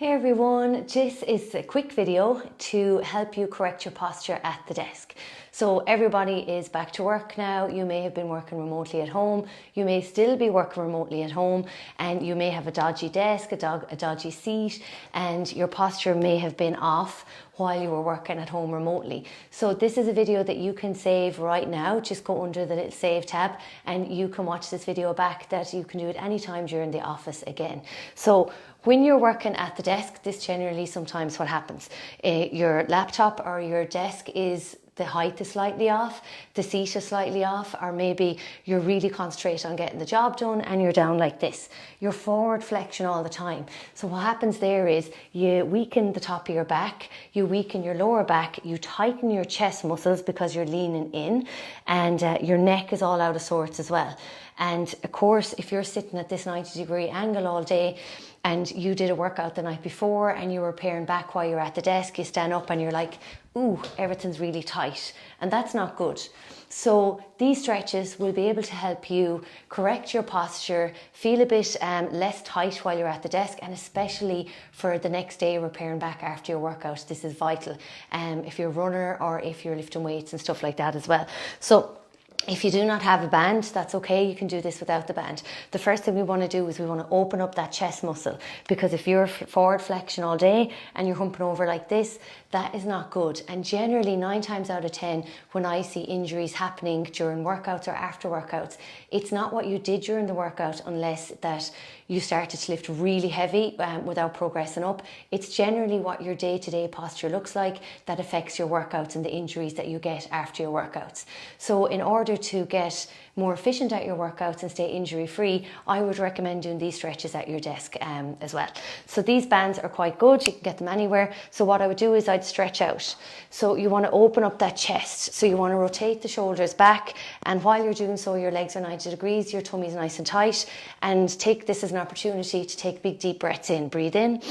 Hey everyone, this is a quick video to help you correct your posture at the desk. So everybody is back to work now. You may have been working remotely at home. You may still be working remotely at home, and you may have a dodgy desk, a dodgy seat, and your posture may have been off while you were working at home remotely. So this is a video that you can save right now. Just go under the little save tab and you can watch this video back. That you can do it anytime during the office again. So when you're working at the desk, this generally sometimes what happens. Your laptop or your desk is the height is slightly off, the seat is slightly off, or maybe you're really concentrating on getting the job done and you're down like this. You're forward flexion all the time. So what happens there is you weaken the top of your back, you weaken your lower back, you tighten your chest muscles because you're leaning in, and your neck is all out of sorts as well. And of course, if you're sitting at this 90-degree angle all day, and you did a workout the night before and you were repairing back while you're at the desk, you stand up and you're like, ooh, everything's really tight. And that's not good. So these stretches will be able to help you correct your posture, feel a bit less tight while you're at the desk, and especially for the next day repairing back after your workout. This is vital if you're a runner or if you're lifting weights and stuff like that as well. So if you do not have a band, that's okay. You can do this without the band. The first thing we want to do is we want to open up that chest muscle, because if you're forward flexion all day and you're humping over like this, that is not good. And generally 9 times out of 10, when I see injuries happening during workouts or after workouts, it's not what you did during the workout unless that you started to lift really heavy without progressing up. It's generally what your day-to-day posture looks like that affects your workouts and the injuries that you get after your workouts. So in order to get more efficient at your workouts and stay injury free, I would recommend doing these stretches at your desk as well. So these bands are quite good, you can get them anywhere. So what I would do is I'd stretch out. So you want to open up that chest, so you want to rotate the shoulders back, and while you're doing so your legs are 90 degrees, your tummy is nice and tight, and take this as an opportunity to take big deep breaths in. Breathe in.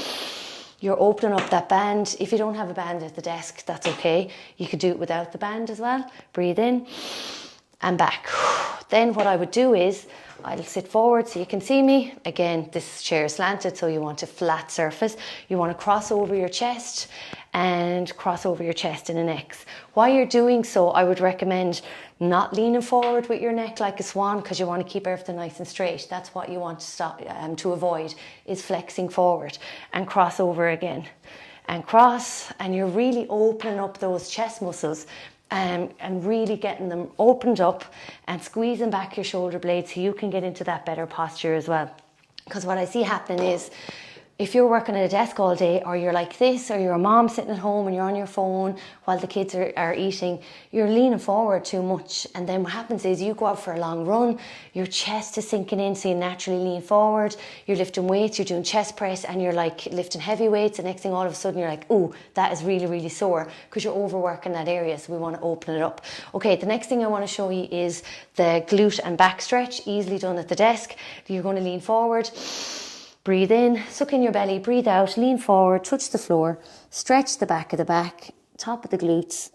You're opening up that band. If you don't have a band at the desk, that's okay. You could do it without the band as well. Breathe in and back. Then what I would do is I'll sit forward so you can see me. Again, this chair is slanted, so you want a flat surface. You want to cross over your chest and cross over your chest in an X. While you're doing so, I would recommend not leaning forward with your neck like a swan, because you want to keep everything nice and straight. That's what you want to stop to avoid, is flexing forward, and cross over again and cross, and you're really opening up those chest muscles. And really getting them opened up and squeezing back your shoulder blades so you can get into that better posture as well. Because what I see happening is, if you're working at a desk all day, or you're like this, or you're a mom sitting at home and you're on your phone while the kids are eating, you're leaning forward too much. And then what happens is you go out for a long run, your chest is sinking in, so you naturally lean forward, you're lifting weights, you're doing chest press, and you're like lifting heavy weights, and next thing all of a sudden you're like, ooh, that is really, really sore, because you're overworking that area, so we want to open it up. Okay, the next thing I want to show you is the glute and back stretch, easily done at the desk. You're going to lean forward. Breathe in, suck in your belly, breathe out, lean forward, touch the floor, stretch the back of the back, top of the glutes,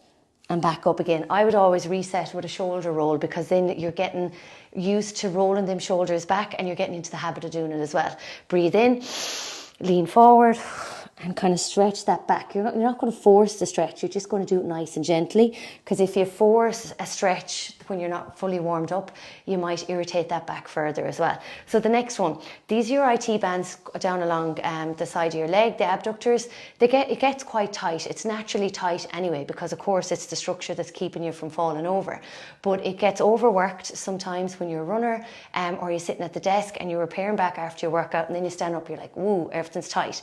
and back up again. I would always reset with a shoulder roll, because then you're getting used to rolling them shoulders back and you're getting into the habit of doing it as well. Breathe in, lean forward, and kind of stretch that back. You're not going to force the stretch, you're just going to do it nice and gently, because if you force a stretch when you're not fully warmed up, you might irritate that back further as well. So the next one, these are your IT bands down along the side of your leg, the abductors. It gets quite tight. It's naturally tight anyway, because of course it's the structure that's keeping you from falling over. But it gets overworked sometimes when you're a runner, or you're sitting at the desk and you're repairing back after your workout, and then you stand up, you're like, woo, everything's tight.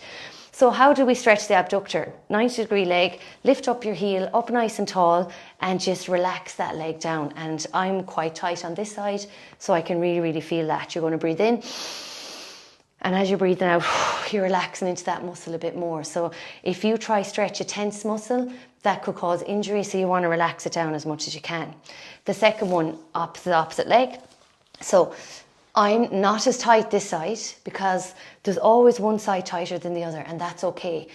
So how do we stretch the abductor? 90-degree leg, lift up your heel, up nice and tall, and just relax that leg down. And I'm quite tight on this side, so I can really, really feel that. You're going to breathe in, and as you're breathing out, you're relaxing into that muscle a bit more. So if you try stretch a tense muscle, that could cause injury, so you want to relax it down as much as you can. The second one, opposite leg. So I'm not as tight this side, because there's always one side tighter than the other, and that's okay.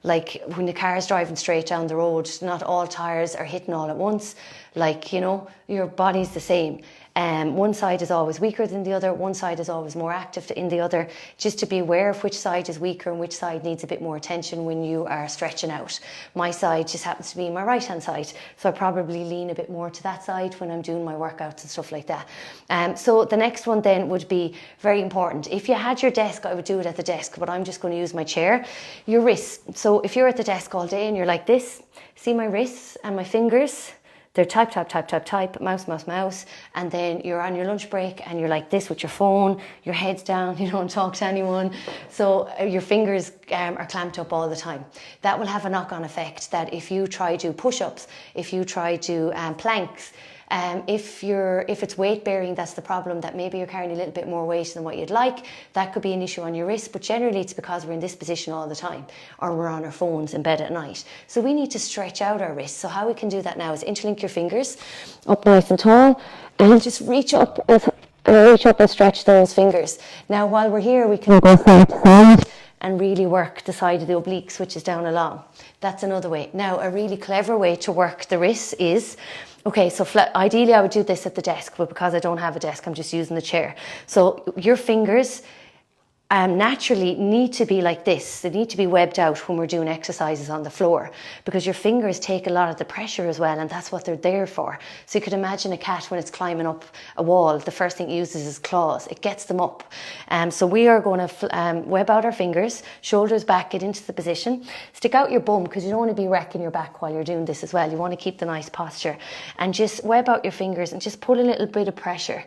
Like when the car is driving straight down the road, not all tires are hitting all at once. Like, you know, your body's the same. One side is always weaker than the other. One side is always more active in the other. Just to be aware of which side is weaker and which side needs a bit more attention when you are stretching out. My side just happens to be my right hand side, so I probably lean a bit more to that side when I'm doing my workouts and stuff like that. So the next one then would be very important. If you had your desk, I would do it at the desk, but I'm just going to use my chair. Your wrists. So if you're at the desk all day and you're like this, see my wrists and my fingers? They're type, type, type, type, type, mouse, mouse, mouse. And then you're on your lunch break and you're like this with your phone, your head's down, you don't talk to anyone. So your fingers are clamped up all the time. That will have a knock-on effect that if you try to push-ups, if you try to planks, if it's weight bearing, that's the problem, that maybe you're carrying a little bit more weight than what you'd like. That could be an issue on your wrist, but generally it's because we're in this position all the time, or we're on our phones in bed at night. So we need to stretch out our wrists. So how we can do that now is interlink your fingers up nice and tall, and just reach up and stretch those fingers. Now while we're here, we can go side to side and really work the side of the obliques, which is down along. That's another way. Now, a really clever way to work the wrists is, okay, so ideally I would do this at the desk, but because I don't have a desk, I'm just using the chair. So your fingers naturally need to be like this. They need to be webbed out when we're doing exercises on the floor, because your fingers take a lot of the pressure as well, and that's what they're there for. So you could imagine a cat when it's climbing up a wall, the first thing it uses is claws. It gets them up. So we are going to web out our fingers, shoulders back, get into the position. Stick out your bum, because you don't want to be wrecking your back while you're doing this as well. You want to keep the nice posture. And just web out your fingers and just put a little bit of pressure,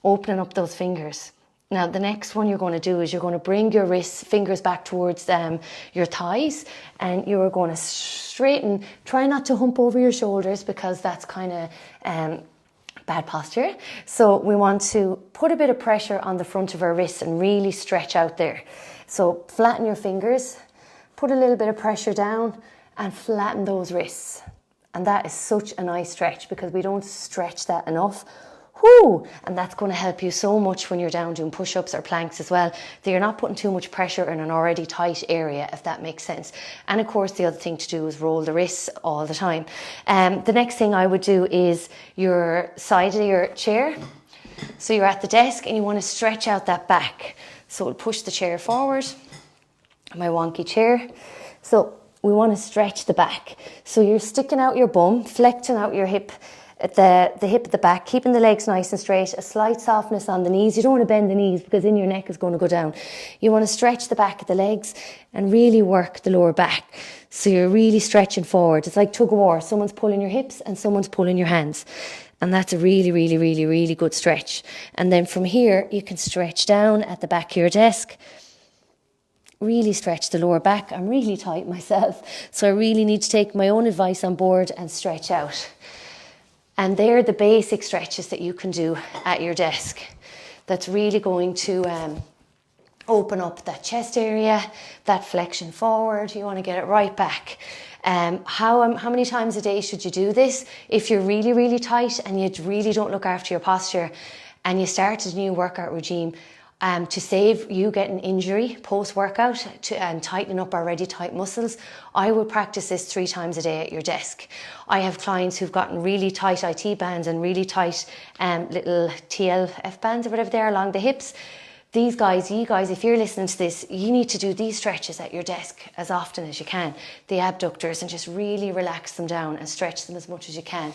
opening up those fingers. Now, the next one you're going to do is you're going to bring your fingers back towards your thighs, and you're going to straighten. Try not to hump over your shoulders, because that's kind of bad posture. So we want to put a bit of pressure on the front of our wrists and really stretch out there. So flatten your fingers, put a little bit of pressure down, and flatten those wrists. And that is such a nice stretch, because we don't stretch that enough. Whoo! And that's going to help you so much when you're down doing push-ups or planks as well, that you're not putting too much pressure in an already tight area, if that makes sense. And of course, the other thing to do is roll the wrists all the time. The next thing I would do is your side of your chair. So you're at the desk and you want to stretch out that back. So we'll push the chair forward, my wonky chair. So we want to stretch the back. So you're sticking out your bum, flexing out your hip, the hip at the back, keeping the legs nice and straight, a slight softness on the knees. You don't want to bend the knees, because then your neck is going to go down. You want to stretch the back of the legs and really work the lower back. So you're really stretching forward. It's like tug of war. Someone's pulling your hips and someone's pulling your hands. And that's a really, really, really, really good stretch. And then from here, you can stretch down at the back of your desk. Really stretch the lower back. I'm really tight myself, so I really need to take my own advice on board and stretch out. And they're the basic stretches that you can do at your desk. That's really going to open up that chest area, that flexion forward. You want to get it right back. How many times a day should you do this? If you're really, really tight and you really don't look after your posture, and you start a new workout regime, to save you getting injury post-workout and tightening up already tight muscles, I would practice this 3 times a day at your desk. I have clients who've gotten really tight IT bands and really tight little TLF bands or whatever they are along the hips. You guys, if you're listening to this, you need to do these stretches at your desk as often as you can. The abductors, and just really relax them down and stretch them as much as you can.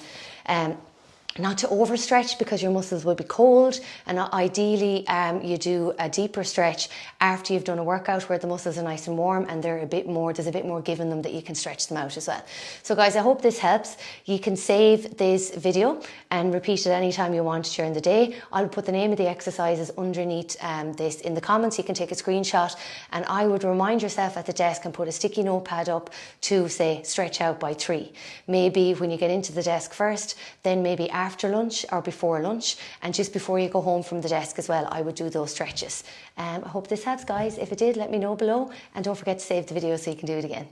Not to overstretch, because your muscles will be cold, and ideally you do a deeper stretch after you've done a workout where the muscles are nice and warm and there's a bit more give in them, that you can stretch them out as well. So guys, I hope this helps. You can save this video and repeat it anytime you want during the day. I'll put the name of the exercises underneath this in the comments. You can take a screenshot, and I would remind yourself at the desk and put a sticky notepad up to say stretch out by 3. Maybe when you get into the desk first, then maybe after lunch or before lunch, and just before you go home from the desk as well, I would do those stretches. I hope this helps, guys. If it did, let me know below, and don't forget to save the video so you can do it again.